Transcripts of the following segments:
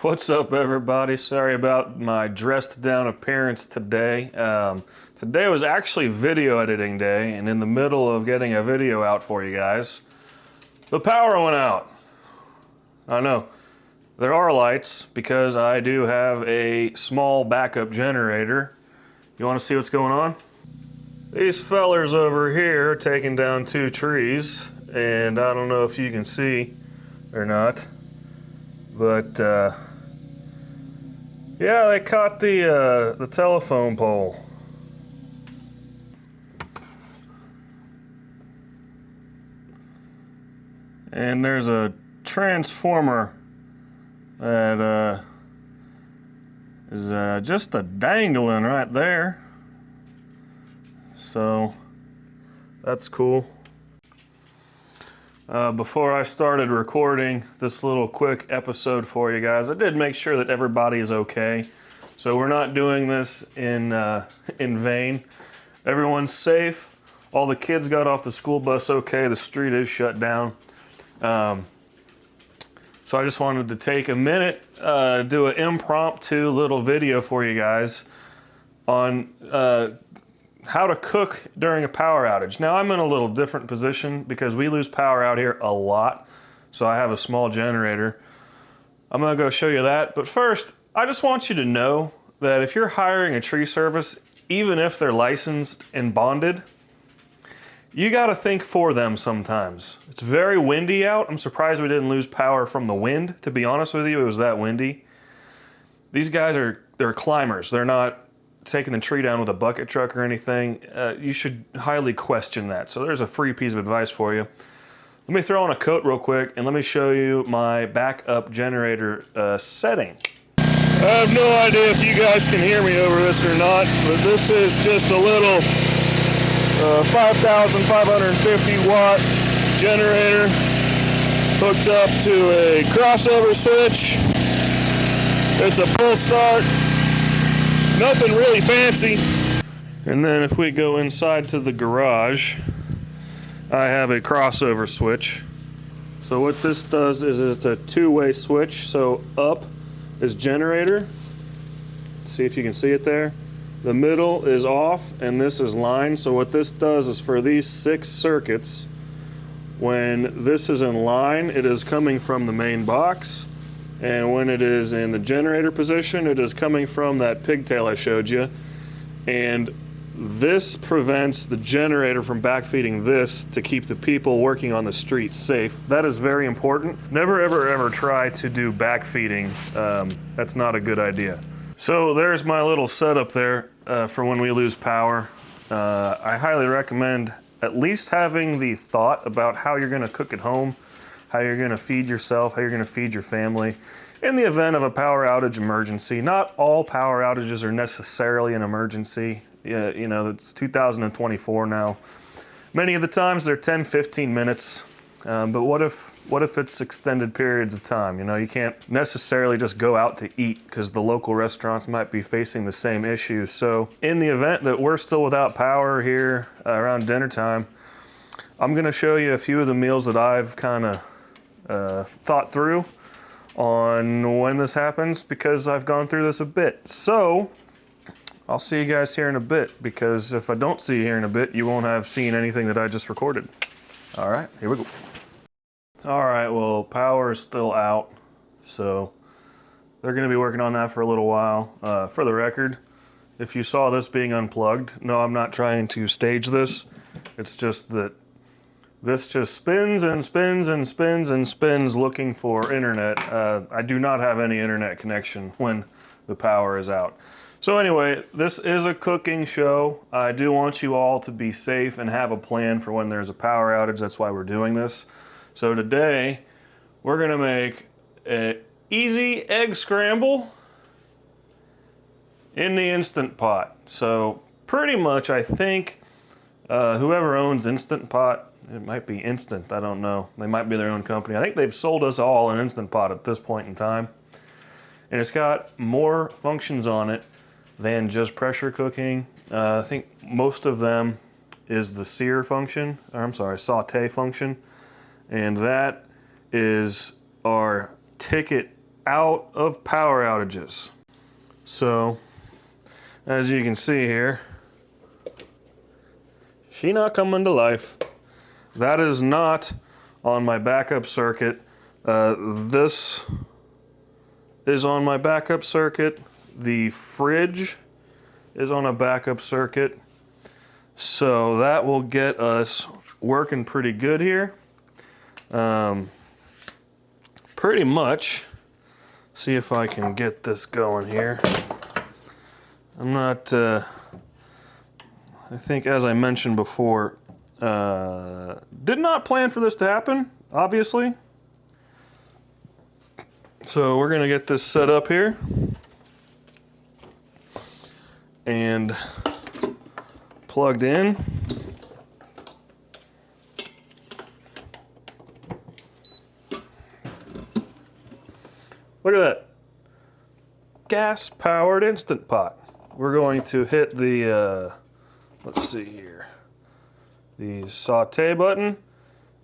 What's up, everybody? Sorry about my dressed down appearance today. Today was actually video editing day, and in the middle of getting a video out for you guys, the power went out. I know. There are lights because I do have a small backup generator. You want to see what's going on? These fellers over here are taking down 2 trees, and I don't know if you can see or not, but yeah, they caught the telephone pole. And there's a transformer that is just a dangling right there. So that's cool. Before I started recording this little quick episode for you guys, I did make sure that everybody is okay. So we're not doing this in vain. Everyone's safe. All the kids got off the school bus okay. The street is shut down. So I just wanted to take a minute, do an impromptu little video for you guys on how to cook during a power outage. Now I'm in a little different position because we lose power out here a lot. So I have a small generator. I'm gonna go show you that. But first, I just want you to know that if you're hiring a tree service, even if they're licensed and bonded, you gotta think for them sometimes. It's very windy out. I'm surprised we didn't lose power from the wind. To be honest with you, it was that windy. These guys they're climbers. They're not taking the tree down with a bucket truck or anything. You should highly question that. So there's a free piece of advice for you. Let me throw on a coat real quick and let me show you my backup generator setting. I have no idea if you guys can hear me over this or not, but this is just a little 5,550 watt generator hooked up to a crossover switch. It's a pull start. Nothing really fancy. And then if we go inside to the garage, I have a crossover switch. So what this does is it's a 2-way switch. So up is generator. See if you can see it there. The middle is off and this is line. So what this does is for these 6 circuits, when this is in line, it is coming from the main box. And when it is in the generator position, it is coming from that pigtail I showed you. And this prevents the generator from backfeeding this to keep the people working on the street safe. That is very important. Never, ever, ever try to do backfeeding. That's not a good idea. So there's my little setup there for when we lose power. I highly recommend at least having the thought about how you're gonna cook at home, how you're going to feed yourself, how you're going to feed your family in the event of a power outage emergency. Not all power outages are necessarily an emergency. You know, it's 2024 now. Many of the times they're 10, 15 minutes. But what if it's extended periods of time? You know, you can't necessarily just go out to eat because the local restaurants might be facing the same issues. So in the event that we're still without power here around dinner time, I'm going to show you a few of the meals that I've kind of thought through on when this happens because I've gone through this a bit. So I'll see you guys here in a bit, because if I don't see you here in a bit, you won't have seen anything that I just recorded. All right, here we go. All right, well, power is still out, so they're going to be working on that for a little while. For the record, if you saw this being unplugged, no, I'm not trying to stage this. It's just that this just spins and spins and spins and spins looking for internet. I do not have any internet connection when the power is out. So anyway, this is a cooking show. I do want you all to be safe and have a plan for when there's a power outage. That's why we're doing this. So today, we're gonna make an easy egg scramble in the Instant Pot. So pretty much, I think, whoever owns Instant Pot, it might be Instant, I don't know. They might be their own company. I think they've sold us all an Instant Pot at this point in time. And it's got more functions on it than just pressure cooking. I think most of them is the sear function, or I'm sorry, saute function. And that is our ticket out of power outages. So, as you can see here, she not coming to life. That is not on my backup circuit. This is on my backup circuit. The fridge is on a backup circuit. So that will get us working pretty good here. Pretty much. See if I can get this going here. I'm not, I think as I mentioned before, did not plan for this to happen, obviously. So we're gonna get this set up here. And plugged in. Look at that. Gas-powered Instant Pot. We're going to hit the, let's see here, the saute button,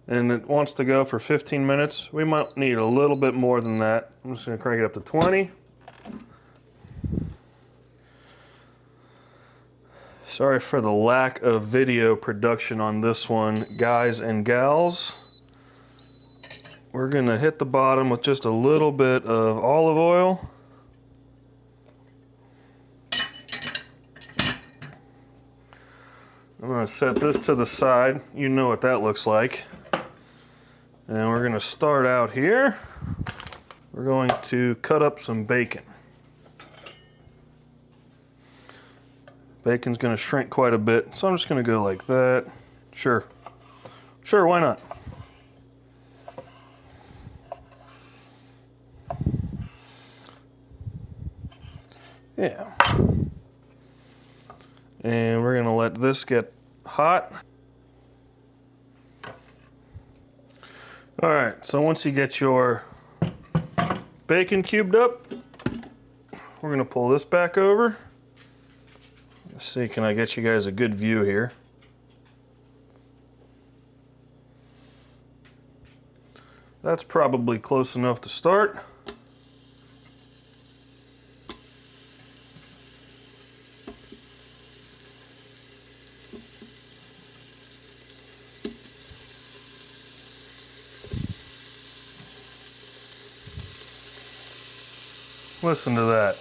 and it wants to go for 15 minutes. We might need a little bit more than that. I'm just gonna crank it up to 20. Sorry for the lack of video production on this one, guys and gals. We're gonna hit the bottom with just a little bit of olive oil. I'm gonna set this to the side. You know what that looks like. And we're gonna start out here. We're going to cut up some bacon. Bacon's gonna shrink quite a bit, so I'm just gonna go like that. Sure, why not? Yeah. And we're gonna let this get hot. All right, so once you get your bacon cubed up, we're gonna pull this back over. Let's see, can I get you guys a good view here? That's probably close enough to start. Listen to that.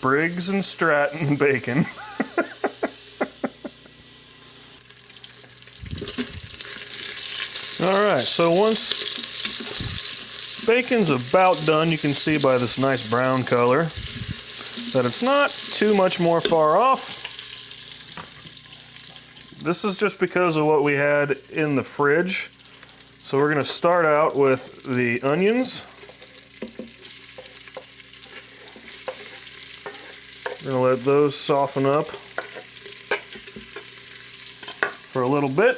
Briggs and Stratton bacon. Alright, so once bacon's about done, you can see by this nice brown color that it's not too much more far off. This is just because of what we had in the fridge. So we're going to start out with the onions. We're going to let those soften up for a little bit.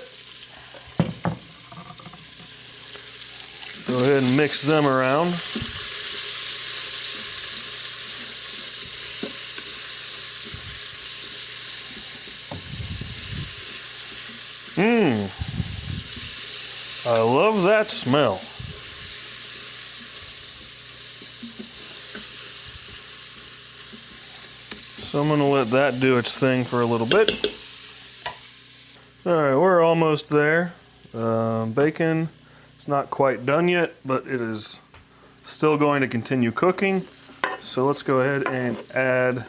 Go ahead and mix them around. I love that smell. So I'm going to let that do its thing for a little bit. Alright, we're almost there. Bacon is not quite done yet, but it is still going to continue cooking. So let's go ahead and add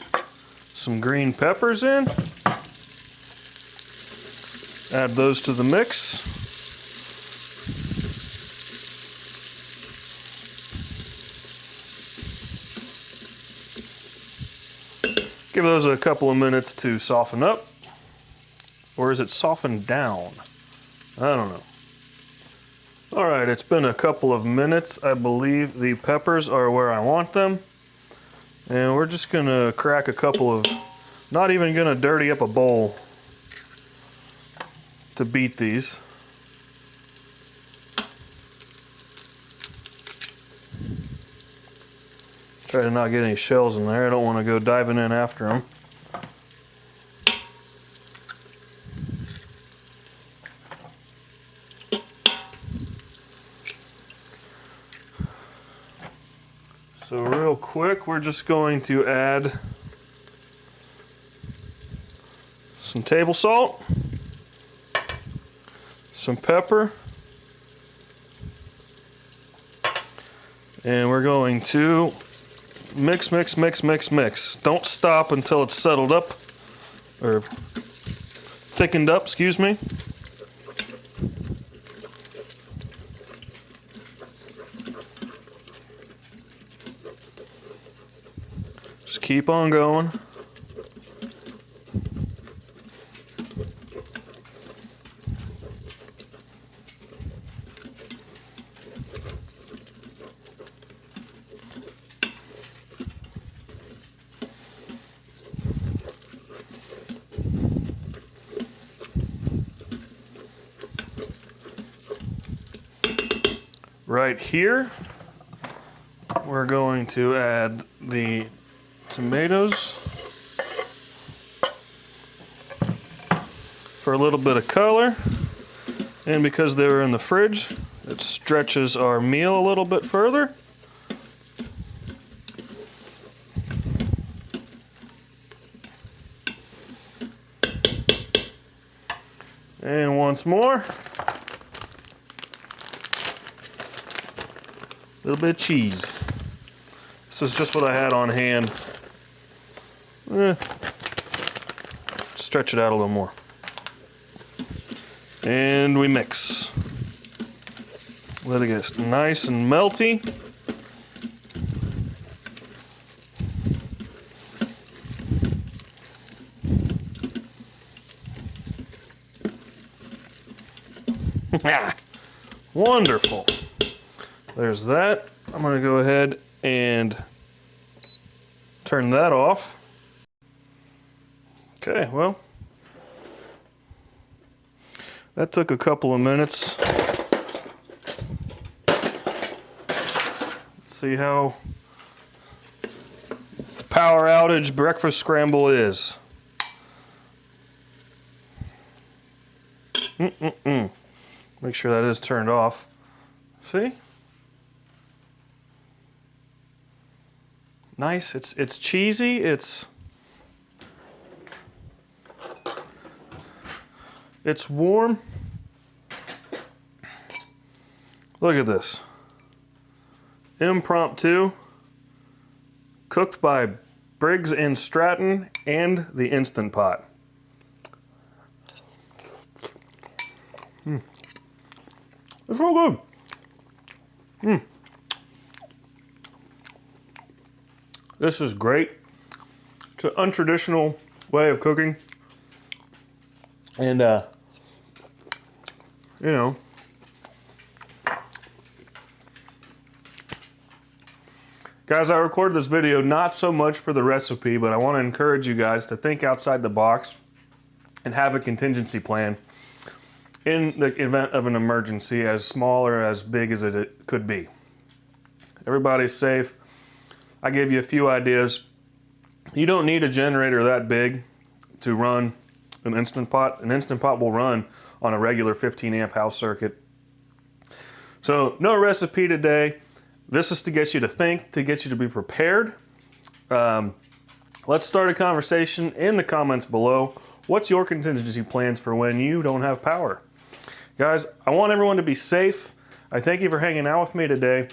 some green peppers in. Add those to the mix. Give those a couple of minutes to soften up. Or is it softened down? I don't know. Alright, it's been a couple of minutes. I believe the peppers are where I want them. And we're just gonna crack a couple of, not even gonna dirty up a bowl to beat these. Try to not get any shells in there. I don't want to go diving in after them. So real quick, we're just going to add some table salt, some pepper, and we're going to mix, mix, mix, mix, mix. Don't stop until it's settled up, or thickened up, excuse me. Just keep on going. Right here, we're going to add the tomatoes for a little bit of color, and because they were in the fridge, it stretches our meal a little bit further. And once more, a little bit of cheese. This is just what I had on hand. Stretch it out a little more. And we mix. Let it get nice and melty. Wonderful. There's that. I'm going to go ahead and turn that off. Okay, well, that took a couple of minutes. Let's see how the power outage breakfast scramble is. Make sure that is turned off. See? Nice. It's cheesy. It's warm. Look at this. Impromptu, cooked by Briggs and Stratton and the Instant Pot. It's real good. This is great. It's an untraditional way of cooking. And, you know, guys, I recorded this video not so much for the recipe, but I want to encourage you guys to think outside the box and have a contingency plan in the event of an emergency, as small or as big as it could be. Everybody's safe. I gave you a few ideas. You don't need a generator that big to run an Instant Pot. An Instant Pot will run on a regular 15 amp house circuit. So no recipe today. This is to get you to think, to get you to be prepared. Let's start a conversation in the comments below. What's your contingency plans for when you don't have power? Guys, I want everyone to be safe. I thank you for hanging out with me today.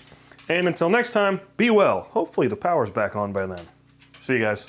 And until next time, be well. Hopefully the power's back on by then. See you guys.